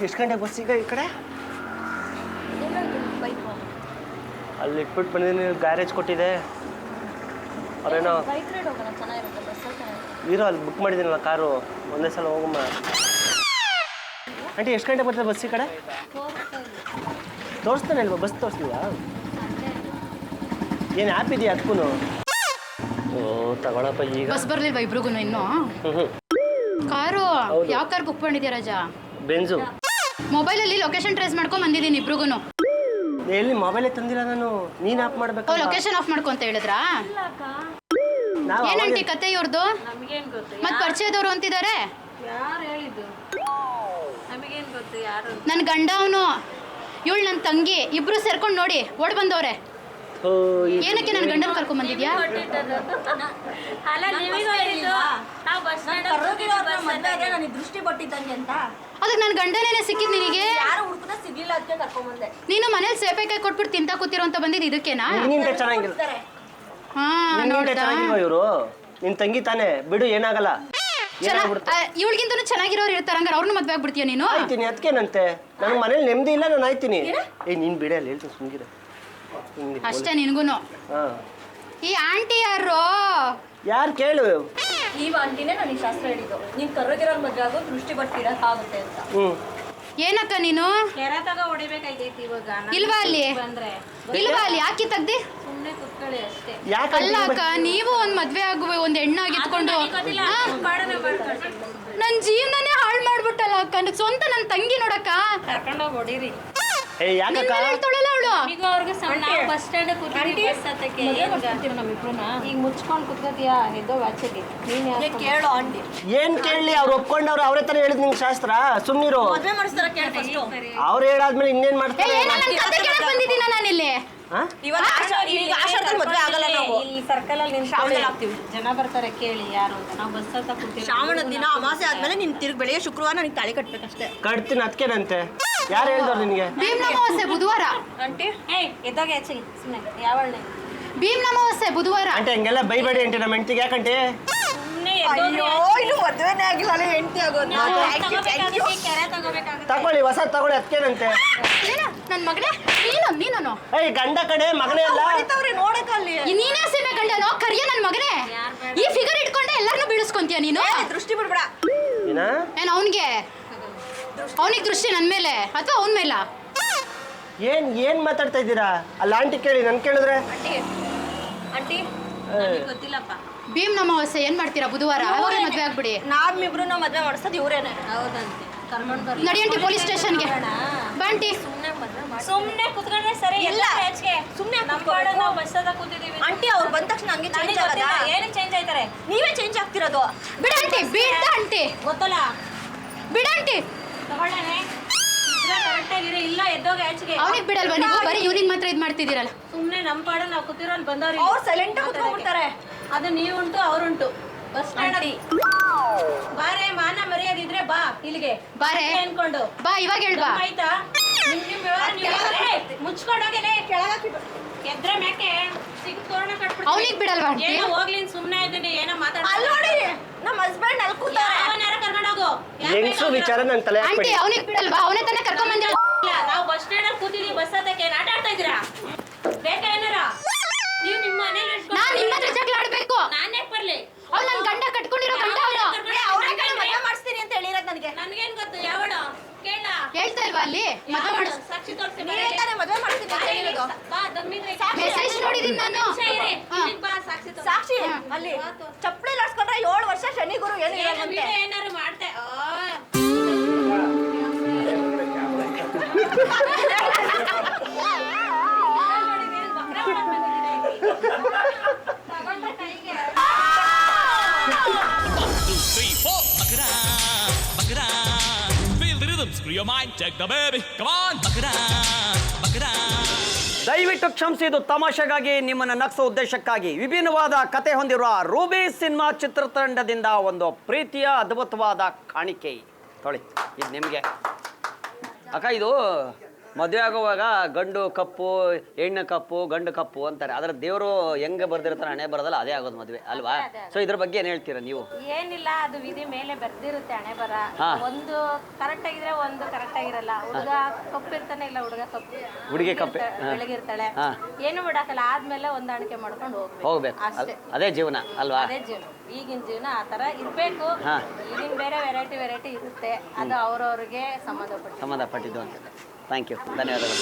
ಎಷ್ಟು ಗಂಟೆಗೆ ಬಸ್ ಈಗ ಈ ಕಡೆ? ಅಲ್ಲಿ ಇಟ್ಬಿಟ್ಟು ಬಂದಿದ್ದೀನಿ, ಗ್ಯಾರೇಜ್ ಕೊಟ್ಟಿದೆ ಅವ್ರೇನೋ. ಇರೋ ಅಲ್ಲಿ ಬುಕ್ ಮಾಡಿದ್ದೀನಲ್ಲ ಕಾರು, ಒಂದೇ ಸಲ ಹೋಗಮ್ಮ. ಆಂಟಿ ಎಷ್ಟು ಗಂಟೆ ಬರ್ತದೆ ಬಸ್ ಈ ಕಡೆ? ತೋರಿಸ್ತಾನೆ ಇಲ್ವಾ ಬಸ್? ತೋರಿಸ್ಲಿಲ್ಲ? ಏನು ಆ್ಯಪ್ ಇದೆಯಾ ಅದಕ್ಕೂ? ಓ ತಗೊಳಪ್ಪ. ಈಗ ಬಸ್ ಬರ್ಲಿಲ್ವಾ ಇಬ್ರಿಗೂ ಇನ್ನು? ಕಾರು ಯಾವ ಕಾರ್ ಬುಕ್ ಮಾಡಿದ್ಯಾ ರಾಜಾ? ಬೆಂಜು. ಮೊಬೈಲಲ್ಲಿ ಲೊಕೇಶನ್ ಟ್ರೇಸ್ ಮಾಡ್ಕೊಂಡ್ ಬಂದಿದ್ದೀನಿ ಇಬ್ರಿಗೂ. ಎಲ್ಲಿ ಮೊಬೈಲೇ ತಂದಿಲ್ಲ ನಾನು, ನೀನು ಆಫ್ ಮಾಡ್ಬೇಕು. ಲೊಕೇಶನ್ ಆಫ್ ಮಾಡ್ಕೊ ಅಂತ ಹೇಳಿದ್ರಾ? ಏನಂಟಿ ಕತೆ ಇವ್ರದ್ದು? ಮತ್ ಪರಿಚಯದವ್ರು ಅಂತಿದ್ದಾರೆ. ನನ್ನ ಗಂಡ ಅವನು, ಇವಳು ನನ್ನ ತಂಗಿ, ಇಬ್ರು ಸೇರ್ಕೊಂಡು ನೋಡಿ ಓಡ್ ಬಂದವ್ರೆ. ಏನಕ್ಕೆ ನನ್ನ ಗಂಡನ ಕರ್ಕೊಂಡ್ ಬಂದಿದ್ಯಾ? ದೃಷ್ಟಿ ಕೊಟ್ಟಿದ್ದಂಗೆ ಅಂತ. ಅದಕ್ಕೆ ನನ್ನ ಗಂಡನೇನೆ ಸಿಕ್ಕಿದ್ ನಿನಗೆ? ಯಾರು ಹುಡುಕನ ಸಿಗ್ಲಿಲ್ಲ ಅದಕ್ಕೆ ಕರ್ಕೊಂಡ್ ಬಂದೆ. ನೀನು ಮನೇಲಿ ಸೇಪೆಕಾಯಿ ಕೊಟ್ಬಿಟ್ಟು ತಿಂತಾ ಕೂತಿರೋ ಅಂತ ಬಂದಿದ್ದು ಇದಕ್ಕೇನಾ? ಚೆನ್ನಾಗಿಲ್ಲ. ಹಾ ಚೆನ್ನಾಗಿಲ್ವಾ ಇವರು? ನಿನ್ ತಂಗಿ ತಾನೇ, ಬಿಡು ಏನಾಗಲ್ಲ. ಇವಳಿಗಿಂತನೂ ಚೆನ್ನಾಗಿರೋರು ಇರ್ತಾರ, ಹಂಗಾರೆ ಅವ್ರನ್ನ ಮದ್ವೆ ಆಗ್ಬಿಡ್ತೀಯ ನೀನು? ಆಯ್ತೀನಿ ಅದಕ್ಕೇನಂತೆ, ನನ್ನ ಮನೇಲಿ ನೆಮ್ಮದಿ ಇಲ್ಲ, ನಾನು ಆಯ್ತೀನಿ. ನೀನ್ ಬಿಡ ಅಲ್ಲಿ ಹೇಳ್ತೀನಿ ಸುಮ್ಗಿರ ಅಷ್ಟೇ ನಿನ್ಗೂನು. ಈ ಆಂಟಿ ಯಾರು? ಯಾರು ಕೇಳು? ಈ ಆಂಟಿನೇ ನನಗೆ ಶಾಸ್ತ್ರ ಹೇಳಿದ್ದು, ನೀನ್ ಕರ್ರೋಗಿರೋ ಮದ್ವೆ ಆಗೋ ದೃಷ್ಟಿ ಬಟ್ಟಿರಕ್ ಆಗುತ್ತೆ ಅಂತ. ಏನಕ್ಕ ನೀನು ಹೊಡಿಬೇಕಾಗೈತಿ ಇವಾಗ? ಇಲ್ವಾ ಅಲ್ಲಿ? ಇಲ್ವಾ ಅಲ್ಲಿ? ಯಾಕೆ ತೆಗ್ದಿ? ಸುಮ್ನೆ ಕುತ್ಕೊಳ್ಳಿ ಅಷ್ಟೇ. ಅಲ್ಲ ಅಕ್ಕ, ನೀವು ಒಂದ್ ಮದ್ವೆ ಆಗುವೆ, ಒಂದ್ ಹೆಣ್ಣಾಗಿ ಇಟ್ಕೊಂಡು ನನ್ ಜೀವನನೇ ಹಾಳು ಮಾಡ್ಬಿಟ್ಟಲ್ಲ ಅಕ್ಕ. ಸ್ವಂತ ನನ್ ತಂಗಿ ನೋಡಕ್ಕ ಕರ್ಕೊಂಡೋಗಿ ಹೊಡೀರಿ. ಬಸ್ ಸ್ಟ್ಯಾಂಡ್ ಈಗ ಮುಚ್ಕೊಂಡ್ ಕುತ್ಕೋತಿಯಾ? ಎದ್ದೋಗ ಆಚೆಗೆ. ಕೇಳು ಆಂಟಿ. ಏನ್ ಕೇಳಲಿ? ಅವ್ರು ಒಪ್ಕೊಂಡವ್ರು, ಅವ್ರೇ ತರ ಹೇಳಿದ್ ನಿಂಗೆ ಶಾಸ್ತ್ರ. ಸುಮ್ನಿರು. ಮದ್ವೆ ಮಾಡಿಸ್ತಾರ ಕೇಳಿ ಫಸ್ಟ್. ಅವ್ರು ಹೇಳಾದ್ಮೇಲೆ ಇನ್ನೇನ್ ಮಾಡ್ತಾರೆ? ಬಂದಿದ್ದೀನ ನಾನಿಲ್ಲಿ. ಮದ್ವೆ ಆಗಲ್ಲ ನಾವು. ಈ ಸರ್ಕಲ್ ಅಲ್ಲಿ ಆಗ್ತೀವಿ, ಜನ ಬರ್ತಾರೆ ಕೇಳಿ ಯಾರು ಅಂತ. ನಾವು ಬಸ್ ಅಂತ ಕೂತೀವಿ. ಶ್ರಾವಣದ ದಿನ ಅಮಾಸೆ ಆದ್ಮೇಲೆ ನಿನ್ ತಿರುಗಿ ಬೆಳಿಗ್ಗೆ ಶುಕ್ರವಾರ ನನಗೆ ತಾಳಿ ಕಟ್ಬೇಕಷ್ಟೇ. ಕಟ್ತೀನಿ ಅದಕ್ಕೇನಂತೆ. ಯಾರು ಹೇಳ್ದವ್ರು ನಿನ್ಗೆ? ಭೀಮ್ ನಮೋಸೆ ಬುಧವಾರ. ಆಂಟಿ ಎದ್ದೋಗೆ ಹೆಚ್ಚಿಗೆ ಸುಮ್ಮನೆ ಯಾವಳ್ಳೆ. ಭೀಮ್ ನಮೋಸೆ ಬುಧವಾರ. ಆಂಟಿ ಹಂಗೆಲ್ಲ ಬೈಬೇಡಿ ಆಂಟಿ, ನಮ್ಮ ಹೆಂಡತಿಗೆ ಯಾಕಂಟಿ? ಇನ್ನು ಮದ್ವೆನೇ ಆಗಿಲ್ಲ, ಹೆಂಡತಿ ಆಗೋದು. ತಗೊಳ್ಳಿ, ಹೊಸ ತಗೊಳ್ಳಿ, ಅದಕ್ಕೇನಂತೆ. ನನ್ ಮಗನೇ ನೀನು ಏಯ್ ಗಂಡ ಕಡೆ ಮಗನೇ ಅಲ್ಲ. ನೋಡಕ್ಕಲ್ಲಿ ನೀನೇ ಸೀಮೆ ಗಂಡನೋ ಕರಿಯ ನನ್ ಮಗನೇ. ಈ ಫಿಗರ್ ಇಟ್ಕೊಂಡೆ ಎಲ್ಲಾರನ್ನೂ ಬೀಳಿಸ್ಕೊಂತೀಯ ನೀನು? ದೃಷ್ಟಿ ಬಿಡ್ಬೇಡ. ಏನ್ ಅವನಿಗೆ ದೃಷ್ಟಿ ನನ್ ಮೇಲೆ ಅಥವಾ ಅವನ ಮೇಲ? ಏನ್ ಮಾತಾಡ್ತಾ ಇದ್ದೀರಾ? ಅಲ್ಲ ಆಂಟಿ ಕೇಳಿ, ನನ್ ಕೇಳಿದ್ರೆ ಆಂಟಿ ಗೊತ್ತಿಲ್ಲಪ್ಪ. ಭೀಮ್ ನಮೋಸೆ ಏನ್ ಮಾಡ್ತೀರಾ ಬುಧವಾರ? ಅವಾಗ ಮದ್ವೆ ಆಗ್ಬಿಡಿ. ನಾವಿಬ್ರು ಮದ್ವೆ ಮಾಡಿಸೋದು ಇವ್ರೇನೆ. ಹೌದಂತೆ. ನಡಿಯಂಟಿ ಪೊಲೀಸ್ ಸ್ಟೇಷನ್ಗೆ ಬಾಂಟಿ. ಸುಮ್ನೆ ಕುತ್ಕೊಂಡ್ರೆ ಸರಿ. ಇಲ್ಲ ಸುಮ್ನೆ ನಾವು ಬಸ್ ಅದ ಕೂತಿದೀವಿ. ಆಂಟಿ ಅವ್ರು ಬಂದ ತಕ್ಷಣ ಹಂಗೆ ಚೇಂಜ್ ಆಗಲ್ಲ. ಏನಕ್ಕೆ ಚೇಂಜ್ ಆಯ್ತಾರೆ? ನೀವೇ ಚೇಂಜ್ ಆಗ್ತಿರೋದು. ಬಿಡಂಟಿ ಬಿಡಂಟಿ ಗೊತ್ತಲ್ಲ. ಬಿಡಂಟಿ ತಗೊಳ್ಳೇನೆ. ಕರೆಕ್ಟ್ ಆಗಿರಿ. ಇಲ್ಲ ಎದ್ದೋಗೆ ಆಚೆಗೆ. ಅವನಿಗೆ ಬಿಡಲ್ವಾ ನೀವು? ಬರೀ ಇವ್ನಿಗೆ ಮಾತ್ರ ಇದು ಮಾಡ್ತಿದ್ದೀರಲ್ಲ. ಸುಮ್ನೆ ನಮ್ಮ ಪಾಡ ನಾವು ಕೂತಿರೋಲ್ಲಿ ಬಂದವ್ರು ಅವ್ರು ಸೈಲೆಂಟ್ ಆಗಿ ಕೂತ್ಕೊಂಡ್ಬಿಡ್ತಾರೆ. ಅದು ನೀವುಂಟು ಅವರುಂಟು. ಬಸ್ ಸ್ಟ್ಯಾಂಡ್ ಅಲ್ಲಿ ಬಾರೆ, ಮಾನ ಮರ್ಯಾದಿದ್ರೆ ಬಾ ಇಲ್ಲಿಗೆ. ಬಾರೆ ಅನ್ಕೊಂಡು ಬಾ, ಇವಾಗ ಹೇಳ್ಬಾ ಆಯ್ತಾ? ನಿಮ್ ವ್ಯವಹಾರ ಮುಚ್ಕೊಂಡೋಗೇನೆ ಕೆಳಗಾಕಿ ಎದ್ರೆ ಮ್ಯಾಕೆ ಸಿಗ್ ತೋರಣ ಕಟ್ಬಿಟ್ಟು. ಅವನಿಗೆ ಬಿಡಲ್ವಾ? ಏನೋ ಹೋಗ್ಲಿ ಸುಮ್ನೆ ಇದ್ದೀನಿ, ಏನೋ ಮಾತಾಡ. ಅಲ್ಲಿ ನೋಡಿ ನಮ್ಮ ಹಸ್ಬೆಂಡ್ ಅಲ್ಲಿ ಕೂತಾರೆ. ಅವನಾರ ಕರ್ಕೊಂಡೋಗು. ಹೆಂಗ್ಸು ವಿಚಾರ ನನ್ ತಲೆ ಹಾಕ್ಬೇಡಿ. ಆಂಟಿ ಅವನಿಗೆ ಬಿಡಲ್ವಾ? ಅವನೇ ತಾನೇ ಕರ್ಕೊಂಡ್ ಬಂದಿರೋ. ನಾವು ಬಸ್ ಸ್ಟ್ಯಾಂಡ್ ಅಲ್ಲಿ ಕೂತಿದೀವಿ, ಬಸ್ ಹತ್ತಕ್ಕೆ ಆಟ ಆಡ್ತಾ ಇದ್ದೀರಾ? ಬೇಕಾ ಏನಾರ? ನೀವು ನಿಮ್ಮ ಮನೇಲಿ ನಾನು ನಿಮ್ಮ ಹತ್ರ ಜಗಳ ಆಡ್ಬೇಕು? ನಾನೇ ಬರ್ಲಿ? ಅವ್ನು ನನ್ನ ಗಂಡ ಕಟ್ಕೊಂಡಿರೋ ಗಂಡ ಅವನು. ಮದುವೆ ಮಾಡಿಸ್ತೀನಿ ಅಂತ ಹೇಳಿರೋದು ನನಗೆ. ನನಗೇನ್ ಗೊತ್ತು? ಯಾವಳು ಕೇಳ ಹೇಳ್ತಾ ಇಲ್ವಾ ಅಲ್ಲಿ? ಮದುವೆ ಮಾಡಿಸ್ ಸಾಕ್ಷಿ ತೋರಿಸಿ. ಮದುವೆ ಮಾಡಿಸ್ತೀನಿ ಅಂತ ಹೇಳಿರೋದು. ಬಾ ದಮ್ಮಿದ್ರೆ ಮೆಸೇಜ್ ನೋಡಿದೀನಿ ನಾನು. ಬಾ ಸಾಕ್ಷಿ ಸಾಕ್ಷಿ. ಅಲ್ಲಿ ಚಪ್ಪಲಿ ಲಾಡ್ಸ್ಕೊಂಡ್ರೆ 7 ವರ್ಷ ಶನಿ ಗುರು ಏನಾರು ಮಾಡ್ತೆ. ದಯವಿಟ್ಟು ಕ್ಷಮಿಸಿ, ಇದು ತಮಾಷೆಗಾಗಿ, ನಿಮ್ಮನ್ನು ನಗಿಸೋ ಉದ್ದೇಶಕ್ಕಾಗಿ ವಿಭಿನ್ನವಾದ ಕತೆ ಹೊಂದಿರುವ ರೂಬಿ ಸಿನಿಮಾ ಚಿತ್ರತಂಡದಿಂದ ಒಂದು ಪ್ರೀತಿಯ ಅದ್ಭುತವಾದ ಕಾಣಿಕೆ. ತೊಳಿ, ಇದು ನಿಮಗೆ ಅಕ್ಕ. ಇದು ಮದುವೆ ಆಗುವಾಗ ಗಂಡು ಕಪ್ಪು ಹೆಣ್ಣು ಕಪ್ಪು ಗಂಡು ಕಪ್ಪು ಅಂತಾರೆ. ಆದ್ರೆ ದೇವರು ಹೆಂಗೆ ಬರ್ದಿರ್ತಾರೆ ಹಣೆ ಬರೋದಲ್ಲ ಅದೇ ಆಗೋದು ಮದುವೆ ಅಲ್ವಾ? ಸೊ ಇದ್ರ ಬಗ್ಗೆ ಏನ್ ಹೇಳ್ತೀರಾ ನೀವು? ಏನಿಲ್ಲ, ಅದು ವಿಧಿ ಮೇಲೆ ಬರ್ದಿರುತ್ತೆ ಹಣೆ ಬರ. ಹಾ. ಒಂದು ಕರೆಕ್ಟ್ ಆಗಿದ್ರೆ ಒಂದು ಕರೆಕ್ಟ್ ಆಗಿರಲ್ಲ. ಹುಡುಗ ಕಪ್ಪಿರ್ತಾನೆ, ಇಲ್ಲ ಹುಡುಗ ಹುಡುಗಿ ಕಪ್ಪೆ ಬೆಳಗಿರ್ತಾಳೆ. ಏನು ಬಿಡಾಕಲ್ಲ, ಆದ್ಮೇಲೆ ಹೊಂದಾಣಿಕೆ ಮಾಡ್ಕೊಂಡು ಹೋಗ್ಬೇಕು ಅಷ್ಟೇ. ಅದೇ ಜೀವನ ಅಲ್ವಾ? ಅದೇ ಜೀವನ. ಈಗಿನ ಜೀವನ ಆ ತರ ಇರ್ಬೇಕು. ಈಗಿನ ಬೇರೆ ವೆರೈಟಿ ಇರುತ್ತೆ, ಅದು ಅವ್ರವ್ರಿಗೆ ಸಂಬಂಧಪಟ್ಟಿದ್ದು ಅಂತ. ಥ್ಯಾಂಕ್ ಯು, ಧನ್ಯವಾದಗಳು.